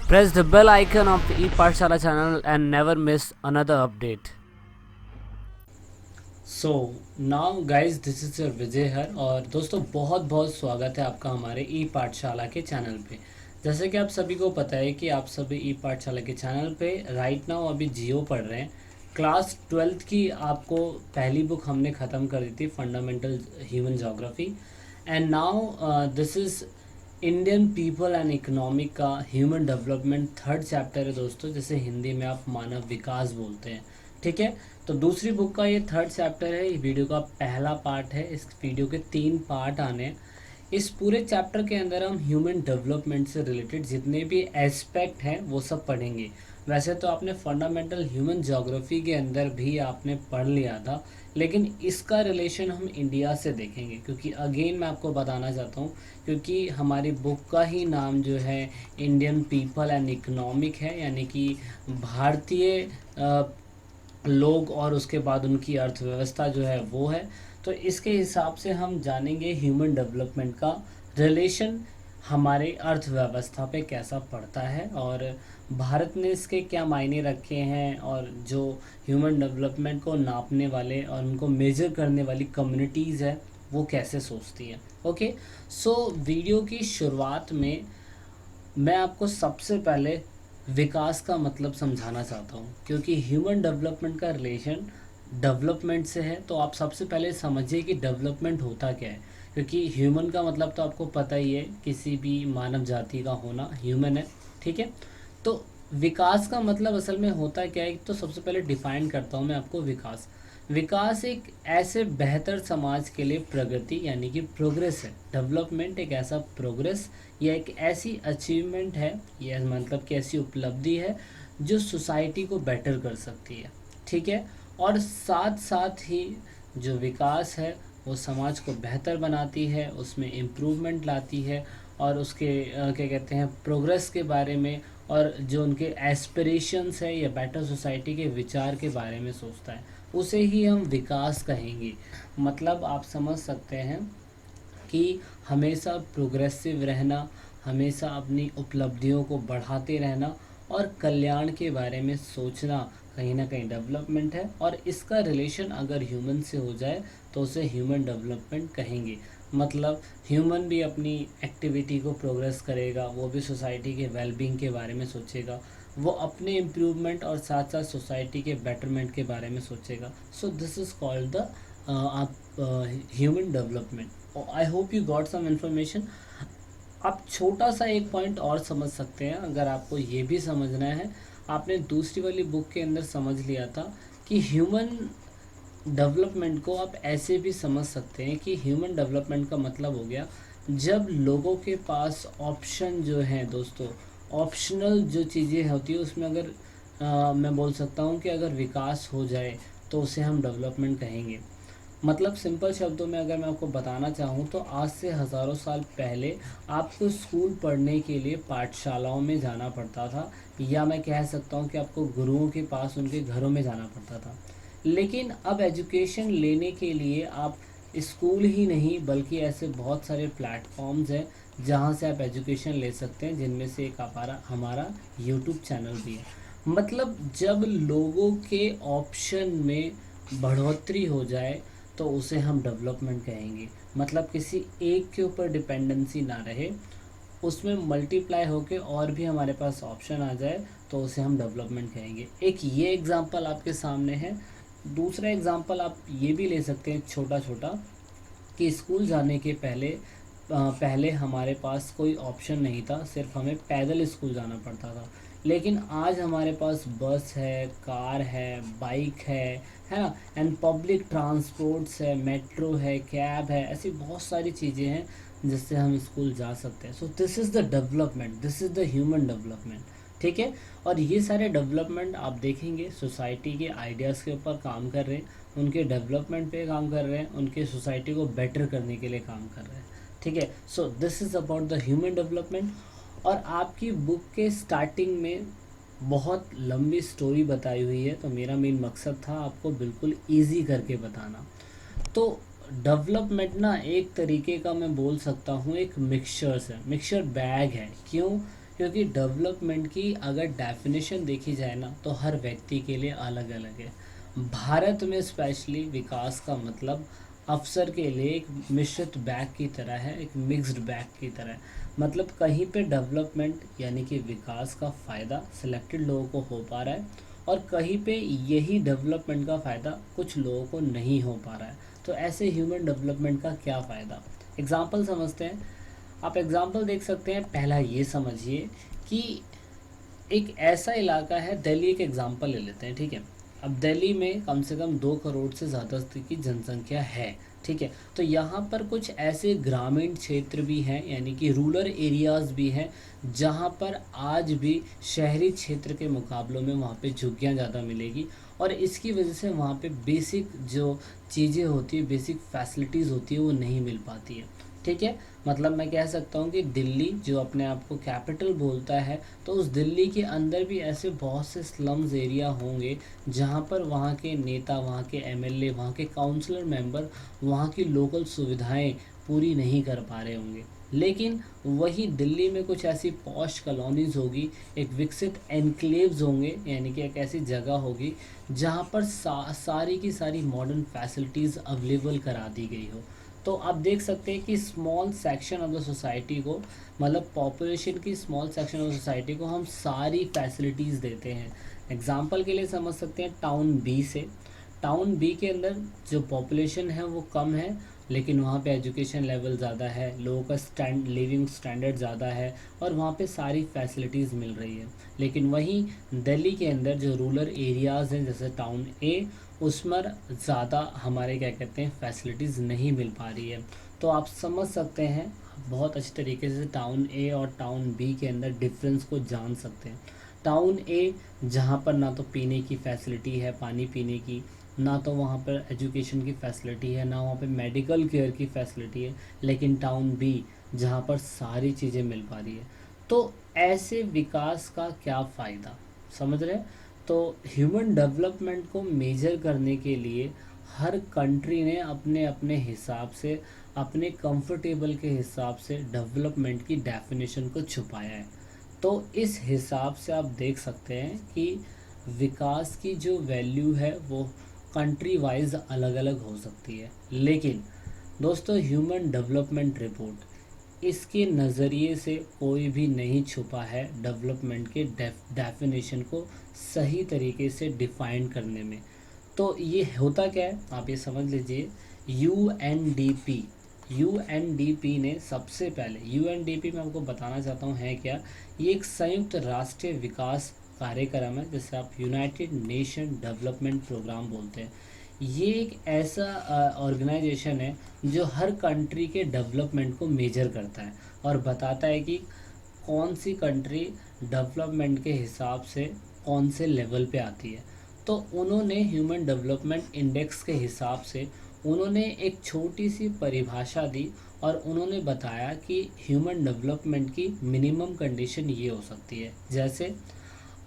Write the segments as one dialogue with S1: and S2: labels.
S1: Press the bell icon of the ePathshala channel and never miss another update. So now guys this is your Vijay here. और दोस्तों बहुत बहुत स्वागत है आपका हमारे ई पाठशाला के चैनल पे। जैसे कि आप सभी को पता है कि आप सभी ई पाठशाला के चैनल पे राइट नाउ अभी जियो पढ़ रहे हैं। क्लास 12th की आपको पहली बुक हमने ख़त्म कर दी थी, fundamental human geography. And now this is Indian people and economic का ह्यूमन डेवलपमेंट थर्ड चैप्टर है दोस्तों, जैसे हिंदी में आप मानव विकास बोलते हैं। ठीक है, तो दूसरी बुक का ये थर्ड चैप्टर है। ये वीडियो का पहला पार्ट है। इस वीडियो के 3 पार्ट आने हैं। इस पूरे चैप्टर के अंदर हम ह्यूमन डेवलपमेंट से रिलेटेड जितने भी एस्पेक्ट हैं वो सब पढ़ेंगे। वैसे तो आपने फंडामेंटल ह्यूमन ज्योग्राफी के अंदर भी आपने पढ़ लिया था, लेकिन इसका रिलेशन हम इंडिया से देखेंगे, क्योंकि अगेन मैं आपको बताना चाहता हूँ, क्योंकि हमारी बुक का ही नाम जो है इंडियन पीपल एंड इकोनॉमिक है, यानी कि भारतीय लोग और उसके बाद उनकी अर्थव्यवस्था जो है वो है। तो इसके हिसाब से हम जानेंगे ह्यूमन डेवलपमेंट का रिलेशन हमारे अर्थव्यवस्था पे कैसा पड़ता है, और भारत ने इसके क्या मायने रखे हैं, और जो ह्यूमन डेवलपमेंट को नापने वाले और उनको मेजर करने वाली कम्युनिटीज़ है वो कैसे सोचती है। ओके, सो वीडियो की शुरुआत में मैं आपको सबसे पहले विकास का मतलब समझाना चाहता हूँ, क्योंकि ह्यूमन डेवलपमेंट का रिलेशन डेवलपमेंट से है। तो आप सबसे पहले समझिए कि डेवलपमेंट होता क्या है, क्योंकि ह्यूमन का मतलब तो आपको पता ही है, किसी भी मानव जाति का होना ह्यूमन है। ठीक है, तो विकास का मतलब असल में होता क्या है, तो सबसे पहले डिफाइन करता हूँ मैं आपको। विकास एक ऐसे बेहतर समाज के लिए प्रगति यानी कि प्रोग्रेस है। डेवलपमेंट एक ऐसा प्रोग्रेस या एक ऐसी अचीवमेंट है, या मतलब कि ऐसी उपलब्धि है जो सोसाइटी को बेटर कर सकती है। ठीक है, और साथ साथ ही जो विकास है वो समाज को बेहतर बनाती है, उसमें इम्प्रूवमेंट लाती है, और उसके क्या कहते हैं प्रोग्रेस के बारे में, और जो उनके एस्पिरेशंस है या बेटर सोसाइटी के विचार के बारे में सोचता है, उसे ही हम विकास कहेंगे। मतलब आप समझ सकते हैं कि हमेशा प्रोग्रेसिव रहना, हमेशा अपनी उपलब्धियों को बढ़ाते रहना और कल्याण के बारे में सोचना कहीं ना कहीं डेवलपमेंट है। और इसका रिलेशन अगर ह्यूमन से हो जाए तो उसे ह्यूमन डेवलपमेंट कहेंगे। मतलब ह्यूमन भी अपनी एक्टिविटी को प्रोग्रेस करेगा, वो भी सोसाइटी के वेलबींग के बारे में सोचेगा, वो अपने इम्प्रूवमेंट और साथ साथ सोसाइटी के बेटरमेंट के बारे में सोचेगा। So this is called the human development. I hope you got some information. आप छोटा सा एक पॉइंट और समझ सकते हैं, अगर आपको ये भी समझना है। आपने दूसरी वाली बुक के अंदर समझ लिया था कि ह्यूमन डेवलपमेंट को आप ऐसे भी समझ सकते हैं कि ह्यूमन डेवलपमेंट का मतलब हो गया जब लोगों के पास ऑप्शन जो हैं दोस्तों, ऑप्शनल जो चीज़ें होती है उसमें अगर मैं बोल सकता हूँ कि अगर विकास हो जाए तो उसे हम डेवलपमेंट कहेंगे। मतलब सिंपल शब्दों में अगर मैं आपको बताना चाहूँ तो आज से हज़ारों साल पहले आपको स्कूल पढ़ने के लिए पाठशालाओं में जाना पड़ता था, या मैं कह सकता हूँ कि आपको गुरुओं के पास उनके घरों में जाना पड़ता था। लेकिन अब एजुकेशन लेने के लिए आप स्कूल ही नहीं बल्कि ऐसे बहुत सारे प्लेटफॉर्म्स हैं जहाँ से आप एजुकेशन ले सकते हैं, जिनमें से एक हमारा यूट्यूब चैनल भी है। मतलब जब लोगों के ऑप्शन में बढ़ोतरी हो जाए तो उसे हम डेवलपमेंट कहेंगे। मतलब किसी एक के ऊपर डिपेंडेंसी ना रहे, उसमें मल्टीप्लाई होके और भी हमारे पास ऑप्शन आ जाए तो उसे हम डेवलपमेंट कहेंगे। एक ये एग्जांपल आपके सामने है। दूसरा एग्जांपल आप ये भी ले सकते हैं छोटा छोटा, कि स्कूल जाने के पहले हमारे पास कोई ऑप्शन नहीं था, सिर्फ हमें पैदल स्कूल जाना पड़ता था। लेकिन आज हमारे पास बस है, कार है, बाइक है ना, एंड पब्लिक ट्रांसपोर्ट्स है, मेट्रो है, कैब है, ऐसी बहुत सारी चीज़ें हैं जिससे हम स्कूल जा सकते हैं। सो this is the development, this is the human development. ठीक है, और ये सारे डेवलपमेंट आप देखेंगे सोसाइटी के आइडियाज़ के ऊपर काम कर रहे हैं, उनके डेवलपमेंट पे काम कर रहे हैं, उनके सोसाइटी को बेटर करने के लिए काम कर रहे हैं। ठीक है, सो this is about the human development. और आपकी बुक के स्टार्टिंग में बहुत लंबी स्टोरी बताई हुई है, तो मेरा मेन मकसद था आपको बिल्कुल ईजी करके बताना। तो डेवलपमेंट ना एक तरीके का मैं बोल सकता हूँ एक मिक्सचर्स है, मिक्सचर बैग है। क्यों? क्योंकि डेवलपमेंट की अगर डेफिनेशन देखी जाए ना तो हर व्यक्ति के लिए अलग अलग है। भारत में स्पेशली विकास का मतलब अफसर के लिए एक मिश्रित बैग की तरह है, एक मिक्स्ड बैग की तरह है। मतलब कहीं पे डेवलपमेंट यानी कि विकास का फ़ायदा सिलेक्टेड लोगों को हो पा रहा है, और कहीं पे यही डेवलपमेंट का फ़ायदा कुछ लोगों को नहीं हो पा रहा है। तो ऐसे ह्यूमन डेवलपमेंट का क्या फ़ायदा, एग्ज़ाम्पल समझते हैं। आप एग्ज़ाम्पल देख सकते हैं। पहला ये समझिए कि एक ऐसा इलाका है, दिल्ली एक एग्ज़ाम्पल ले लेते हैं, ठीक है। अब दिल्ली में कम से कम 2 करोड़ से ज़्यादा की जनसंख्या है, ठीक है। तो यहाँ पर कुछ ऐसे ग्रामीण क्षेत्र भी हैं, यानी कि रूरल एरियाज़ भी हैं, जहाँ पर आज भी शहरी क्षेत्र के मुकाबलों में वहाँ पे झुग्गियाँ ज़्यादा मिलेगी। और इसकी वजह से वहाँ पे बेसिक जो चीज़ें होती है, बेसिक फैसिलिटीज़ होती है, वो नहीं मिल पाती है, ठीक है। मतलब मैं कह सकता हूँ कि दिल्ली जो अपने आप को कैपिटल बोलता है, तो उस दिल्ली के अंदर भी ऐसे बहुत से स्लम्स एरिया होंगे जहाँ पर वहाँ के नेता, वहाँ के एमएलए, वहाँ के काउंसलर मेंबर वहाँ की लोकल सुविधाएं पूरी नहीं कर पा रहे होंगे। लेकिन वही दिल्ली में कुछ ऐसी पॉश कॉलोनीज़ होगी, एक विकसित एनक्लेव्स होंगे, यानी कि एक ऐसी जगह होगी जहाँ पर सारी की सारी मॉडर्न फैसिलिटीज़ अवेलेबल करा दी गई हो। तो आप देख सकते हैं कि small section of the society को, मतलब पॉपुलेशन की स्मॉल सेक्शन ऑफ सोसाइटी को हम सारी फैसिलिटीज़ देते हैं। एग्जांपल के लिए समझ सकते हैं टाउन बी से। टाउन बी के अंदर जो पॉपुलेशन है वो कम है, लेकिन वहाँ पे एजुकेशन लेवल ज़्यादा है, लोगों का लिविंग स्टैंडर्ड ज़्यादा है, और वहाँ पे सारी फैसिलिटीज़ मिल रही है। लेकिन वहीं दिल्ली के अंदर जो रूरल एरियाज़ हैं, जैसे टाउन ए, उसमें ज़्यादा हमारे क्या कहते हैं फैसिलिटीज़ नहीं मिल पा रही है। तो आप समझ सकते हैं बहुत अच्छी तरीके से टाउन ए और टाउन बी के अंदर डिफरेंस को जान सकते हैं। टाउन ए जहाँ पर ना तो पीने की फैसिलिटी है, पानी पीने की, ना तो वहाँ पर एजुकेशन की फैसिलिटी है, ना वहाँ पे मेडिकल केयर की फैसिलिटी है। लेकिन टाउन बी जहाँ पर सारी चीज़ें मिल पा रही है। तो ऐसे विकास का क्या फ़ायदा, समझ रहे हैं। तो ह्यूमन डेवलपमेंट को मेजर करने के लिए हर कंट्री ने अपने अपने हिसाब से, अपने कंफर्टेबल के हिसाब से डेवलपमेंट की डेफिनेशन को छुपाया है। तो इस हिसाब से आप देख सकते हैं कि विकास की जो वैल्यू है वो कंट्री वाइज अलग अलग हो सकती है। लेकिन दोस्तों, ह्यूमन डेवलपमेंट रिपोर्ट इसके नज़रिए से कोई भी नहीं छुपा है डेवलपमेंट के डेफिनेशन को सही तरीके से डिफाइन करने में। तो ये होता क्या है, आप ये समझ लीजिए। यूएनडीपी यूएनडीपी ने सबसे पहले, यूएनडीपी मैं आपको बताना चाहता हूँ है क्या। ये एक संयुक्त राष्ट्रीय विकास कार्यक्रम है, जिसे आप यूनाइटेड नेशन डेवलपमेंट प्रोग्राम बोलते हैं। ये एक ऐसा ऑर्गेनाइजेशन है जो हर कंट्री के डेवलपमेंट को मेजर करता है और बताता है कि कौन सी कंट्री डेवलपमेंट के हिसाब से कौन से लेवल पे आती है। तो उन्होंने ह्यूमन डेवलपमेंट इंडेक्स के हिसाब से उन्होंने एक छोटी सी परिभाषा दी, और उन्होंने बताया कि ह्यूमन डेवलपमेंट की मिनिमम कंडीशन ये हो सकती है। जैसे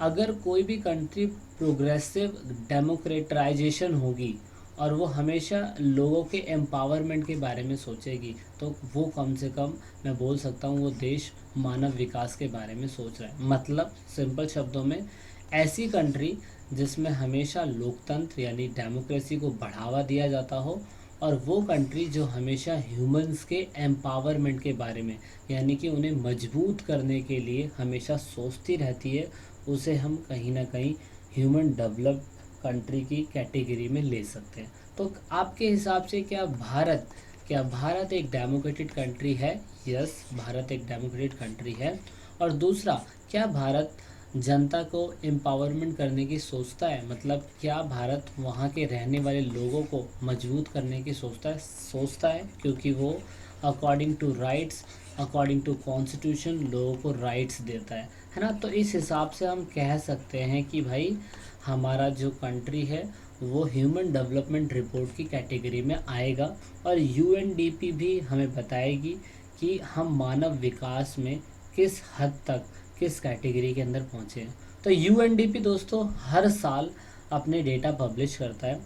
S1: अगर कोई भी कंट्री प्रोग्रेसिव डेमोक्रेटाइजेशन होगी और वो हमेशा लोगों के एम्पावरमेंट के बारे में सोचेगी, तो वो कम से कम मैं बोल सकता हूँ वो देश मानव विकास के बारे में सोच रहा है। मतलब सिंपल शब्दों में, ऐसी कंट्री जिसमें हमेशा लोकतंत्र यानी डेमोक्रेसी को बढ़ावा दिया जाता हो, और वो कंट्री जो हमेशा ह्यूमंस के एम्पावरमेंट के बारे में, यानी कि उन्हें मजबूत करने के लिए हमेशा सोचती रहती है, उसे हम कहीं ना कहीं ह्यूमन डेवलप कंट्री की कैटेगरी में ले सकते हैं। तो आपके हिसाब से क्या भारत एक डेमोक्रेटिक कंट्री है? यस, भारत एक डेमोक्रेटिक कंट्री है। और दूसरा, क्या भारत जनता को एम्पावरमेंट करने की सोचता है? मतलब क्या भारत वहाँ के रहने वाले लोगों को मजबूत करने की सोचता है, क्योंकि वो according to rights, according to constitution लोगों को राइट्स देता है ना। तो इस हिसाब से हम कह सकते हैं कि भाई हमारा जो कंट्री है वो ह्यूमन डेवलपमेंट रिपोर्ट की कैटेगरी में आएगा। और यूएनडीपी भी हमें बताएगी कि हम मानव विकास में किस हद तक, किस कैटेगरी के अंदर पहुँचे हैं। तो यूएनडीपी दोस्तों हर साल अपने डेटा पब्लिश करता है,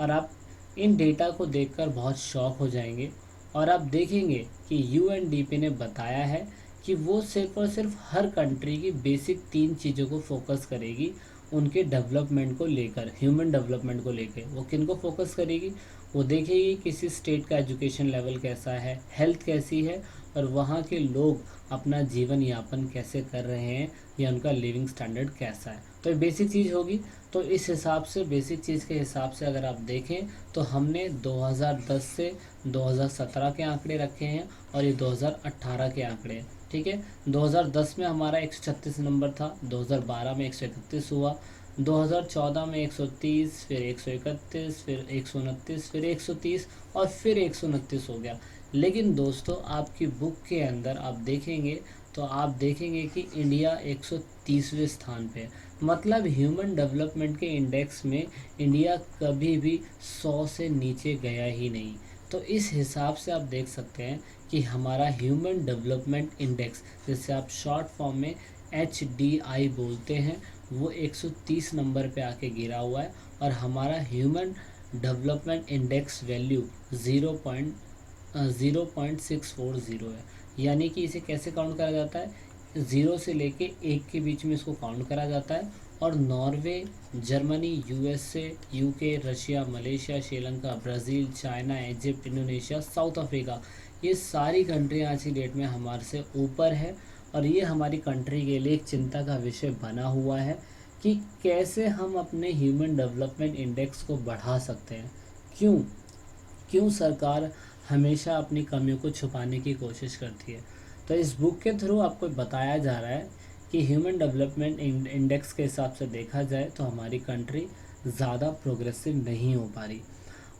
S1: और आप इन डेटा को देखकर बहुत शॉक हो जाएंगे। और आप देखेंगे कि यूएनडीपी ने बताया है कि वो सिर्फ और सिर्फ हर कंट्री की बेसिक 3 चीज़ों को फोकस करेगी उनके डेवलपमेंट को लेकर, ह्यूमन डेवलपमेंट को लेकर। वो किन को फोकस करेगी? वो देखेगी किसी स्टेट का एजुकेशन लेवल कैसा है, हेल्थ कैसी है, और वहाँ के लोग अपना जीवन यापन कैसे कर रहे हैं या उनका लिविंग स्टैंडर्ड कैसा है। तो ये बेसिक चीज़ होगी। तो इस हिसाब से, बेसिक चीज़ के हिसाब से अगर आप देखें तो हमने 2010 से 2017 के आंकड़े रखे हैं और ये 2018 के आंकड़े हैं। ठीक है, 2010 में हमारा 136 नंबर था, 2012 में 131 हुआ, 2014 में 130, फिर 131, फिर 129, फिर 130 और फिर 129 हो गया। लेकिन दोस्तों आपकी बुक के अंदर आप देखेंगे तो आप देखेंगे कि इंडिया 130वें स्थान पे है। मतलब ह्यूमन डेवलपमेंट के इंडेक्स में इंडिया कभी भी 100 से नीचे गया ही नहीं। तो इस हिसाब से आप देख सकते हैं कि हमारा ह्यूमन डेवलपमेंट इंडेक्स, जिसे आप शॉर्ट फॉर्म में HDI बोलते हैं, वो 130 नंबर पे आके गिरा हुआ है। और हमारा ह्यूमन डेवलपमेंट इंडेक्स वैल्यू 0.640 है। यानी कि इसे कैसे काउंट करा जाता है? 0 से लेके 1 के बीच में इसको काउंट करा जाता है। और Norway, Germany, USA, UK, Russia, Malaysia, Sri Lanka, Brazil, China, Egypt, Indonesia, south Africa, ये सारी कंट्री आज की डेट में हमारे से ऊपर है। और ये हमारी कंट्री के लिए एक चिंता का विषय बना हुआ है कि कैसे हम अपने ह्यूमन डेवलपमेंट इंडेक्स को बढ़ा सकते हैं। क्यों क्यों सरकार हमेशा अपनी कमियों को छुपाने की कोशिश करती है? तो इस बुक के थ्रू आपको बताया जा रहा है कि ह्यूमन डेवलपमेंट इंडेक्स के हिसाब से देखा जाए तो हमारी कंट्री ज़्यादा प्रोग्रेसिव नहीं हो पा रही।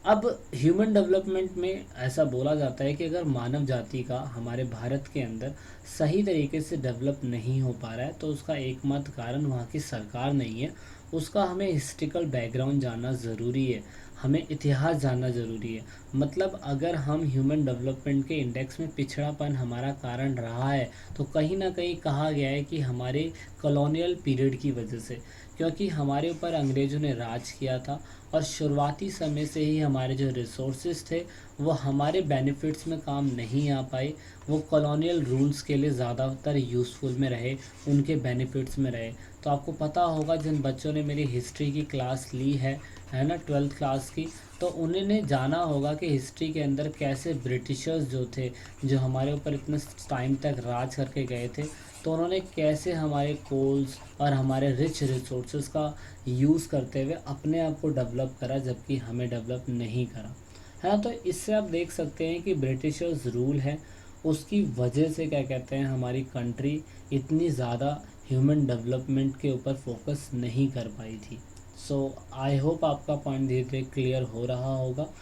S1: अब ह्यूमन डेवलपमेंट में ऐसा बोला जाता है कि अगर मानव जाति का हमारे भारत के अंदर सही तरीके से डेवलप नहीं हो पा रहा है तो उसका एकमात्र कारण वहाँ की सरकार नहीं है, उसका हमें हिस्ट्रिकल बैकग्राउंड जानना ज़रूरी है, हमें इतिहास जानना ज़रूरी है। मतलब अगर हम ह्यूमन डेवलपमेंट के इंडेक्स में पिछड़ापन हमारा कारण रहा है तो कहीं ना कहीं कहा गया है कि हमारे कॉलोनियल पीरियड की वजह से, क्योंकि हमारे ऊपर अंग्रेज़ों ने राज किया था और शुरुआती समय से ही हमारे जो रिसोर्सेज थे वो हमारे बेनिफिट्स में काम नहीं आ पाए, वो कॉलोनियल रूल्स के लिए ज़्यादातर यूज़फुल में रहे, उनके बेनिफिट्स में रहे। तो आपको पता होगा जिन बच्चों ने मेरी हिस्ट्री की क्लास ली है ना, 12th क्लास की, तो उन्होंने जाना होगा कि हिस्ट्री के अंदर कैसे ब्रिटिशर्स जो थे, जो हमारे ऊपर इतने टाइम तक राज करके गए थे, तो उन्होंने कैसे हमारे कोल्स और हमारे रिच रिसोर्सेज का यूज़ करते हुए अपने आप को डेवलप करा, जबकि हमें डेवलप नहीं करा, है ना। तो इससे आप देख सकते हैं कि ब्रिटिशर्स रूल है उसकी वजह से क्या कहते हैं हमारी कंट्री इतनी ज़्यादा ह्यूमन डेवलपमेंट के ऊपर फोकस नहीं कर पाई थी। सो आई होप आपका पॉइंट धीरे धीरे क्लियर हो रहा होगा।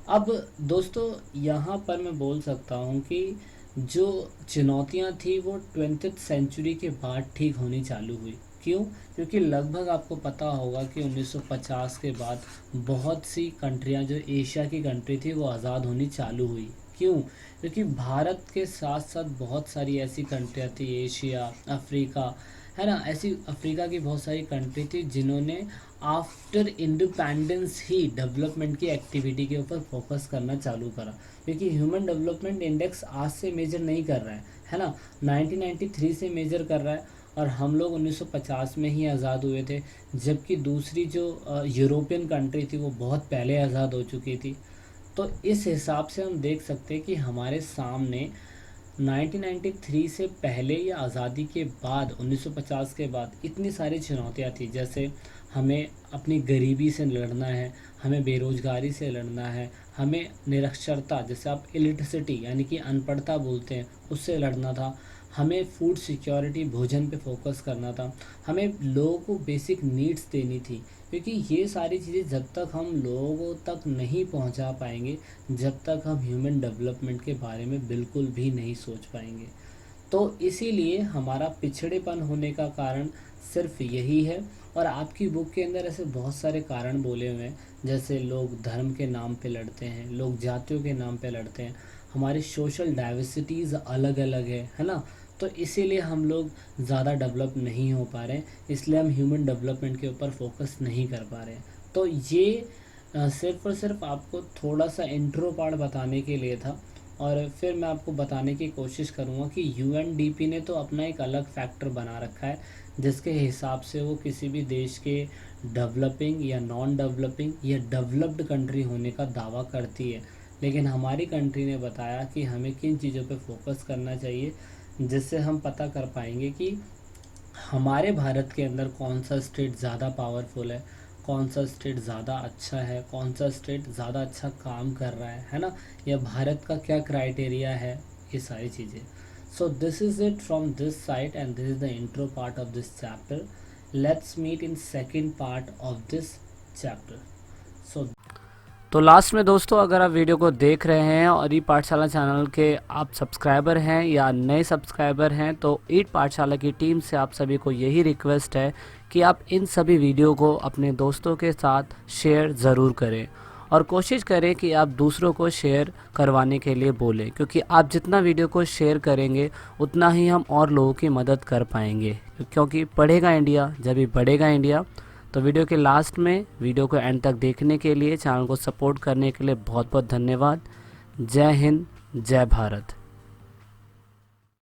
S1: अब दोस्तों यहाँ पर मैं बोल सकता हूँ कि जो चुनौतियाँ थी वो 20th सेंचुरी के बाद ठीक होनी चालू हुई। क्यों? क्योंकि लगभग आपको पता होगा कि 1950 के बाद बहुत सी कंट्रियाँ जो एशिया की कंट्री थी वो आज़ाद होनी चालू हुई। क्यों? क्योंकि भारत के साथ साथ बहुत सारी ऐसी कंट्रियाँ थी, एशिया, अफ्रीका, है ना, ऐसी अफ्रीका की बहुत सारी कंट्री थी जिन्होंने आफ्टर इंडिपेंडेंस ही डेवलपमेंट की एक्टिविटी के ऊपर फोकस करना चालू करा। क्योंकि ह्यूमन डेवलपमेंट इंडेक्स आज से मेजर नहीं कर रहा है ना, 1993 से मेजर कर रहा है और हम लोग 1950 में ही आज़ाद हुए थे, जबकि दूसरी जो यूरोपियन कंट्री थी वो बहुत पहले आज़ाद हो चुकी थी। तो इस हिसाब से हम देख सकते हैं कि हमारे सामने 1993 से पहले या आज़ादी के बाद 1950 के बाद इतनी सारी चुनौतियाँ थी। जैसे हमें अपनी गरीबी से लड़ना है, हमें बेरोज़गारी से लड़ना है, हमें निरक्षरता, जैसे आप इलिटरेसिटी यानी कि अनपढ़ता बोलते हैं, उससे लड़ना था, हमें फूड सिक्योरिटी, भोजन पे फोकस करना था, हमें लोगों को बेसिक नीड्स देनी थी। क्योंकि ये सारी चीज़ें जब तक हम लोगों तक नहीं पहुंचा पाएंगे, जब तक हम ह्यूमन डेवलपमेंट के बारे में बिल्कुल भी नहीं सोच पाएंगे। तो इसीलिए हमारा पिछड़ेपन होने का कारण सिर्फ यही है। और आपकी बुक के अंदर ऐसे बहुत सारे कारण बोले हुए हैं, जैसे लोग धर्म के नाम पे लड़ते हैं, लोग जातियों के नाम पे लड़ते हैं, हमारी सोशल डाइवर्सिटीज़ अलग अलग है ना। तो इसीलिए हम लोग ज़्यादा डेवलप नहीं हो पा रहे हैं, इसलिए हम ह्यूमन डेवलपमेंट के ऊपर फोकस नहीं कर पा रहे हैं। तो ये सिर्फ और सिर्फ आपको थोड़ा सा इंट्रो पार्ट बताने के लिए था। और फिर मैं आपको बताने की कोशिश करूँगा कि यूएनडीपी ने तो अपना एक अलग फैक्टर बना रखा है जिसके हिसाब से वो किसी भी देश के डेवलपिंग या नॉन डेवलपिंग या डेवलप्ड कंट्री होने का दावा करती है। लेकिन हमारी कंट्री ने बताया कि हमें किन चीज़ों पे फोकस करना चाहिए, जिससे हम पता कर पाएंगे कि हमारे भारत के अंदर कौन सा स्टेट ज़्यादा पावरफुल है, कौन सा स्टेट ज़्यादा अच्छा है, कौन सा स्टेट ज़्यादा अच्छा काम कर रहा है ना, या भारत का क्या क्राइटेरिया है, ये सारी चीज़ें। So this is it from this side and this is the intro part of this chapter. Let's meet in second part of this chapter. So तो लास्ट में दोस्तों, अगर आप वीडियो को देख रहे हैं और ई पाठशाला चैनल के आप सब्सक्राइबर हैं या नए सब्सक्राइबर हैं, तो ई पाठशाला की टीम से आप सभी को यही रिक्वेस्ट है कि आप इन सभी वीडियो को अपने दोस्तों के साथ शेयर ज़रूर करें और कोशिश करें कि आप दूसरों को शेयर करवाने के लिए बोलें, क्योंकि आप जितना वीडियो को शेयर करेंगे उतना ही हम और लोगों की मदद कर पाएंगे, क्योंकि पढ़ेगा इंडिया जब भी बढ़ेगा इंडिया। तो वीडियो के लास्ट में वीडियो को एंड तक देखने के लिए, चैनल को सपोर्ट करने के लिए बहुत बहुत धन्यवाद। जय हिंद, जय भारत।